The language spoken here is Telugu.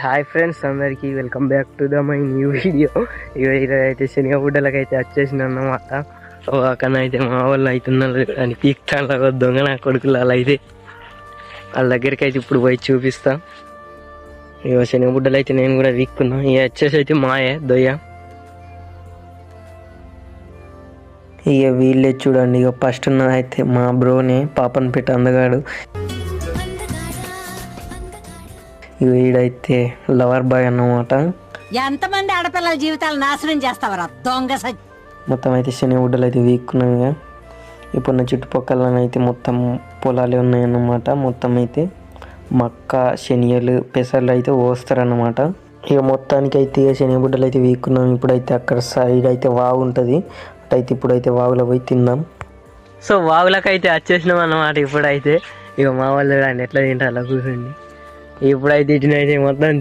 హాయ్ ఫ్రెండ్స్, అందరికీ welcome back to the my new video. ఈరోజు అయితే శనగబుడ్డలకు అయితే వచ్చేసిన అన్నమాట. అక్కడ అయితే మా వాళ్ళు అవుతున్నారు అని పీక్తాను దొంగ నా కొడుకులు అలా అయితే వాళ్ళ దగ్గరికి అయితే ఇప్పుడు పోయి చూపిస్తా. ఇక శనగబుడ్డలు అయితే నేను కూడా వీక్కున్నా. ఇక వచ్చేసి అయితే మాయే దొయ్య. ఇక వీళ్ళే చూడండి. ఇక ఫస్ట్ అయితే మా బ్రోనే పాపన్ పెట్టి అందగాడు. వీడైతే లవర్ బాయ్ అన్నమాట. ఎంతమంది ఆడపిల్లల జీవితాలు నాశనం చేస్తావరా దొంగ. మొత్తం అయితే శనగబుడ్డలు అయితే వీక్కున్నాయి. ఇప్పుడు నా చుట్టుపక్కలనైతే మొత్తం పొలాలే ఉన్నాయన్నమాట. మొత్తం అయితే మక్క శనియలు పెసర్లు అయితే పోస్తారన్నమాట. ఇక మొత్తానికి అయితే శనగబుడ్డలు అయితే వీక్కున్నాం. ఇప్పుడైతే అక్కడ సైడ్ అయితే వాగు ఉంటుంది. అటైతే ఇప్పుడైతే వాగులో పోయి తిందాం. సో వాగులకు అయితే వచ్చేసినాం అన్నమాట. ఇప్పుడైతే ఇక మా వాళ్ళు ఎట్లా తింటారు అలా కూర్చోండి. ఇప్పుడైతే ఇటునైతే మొత్తం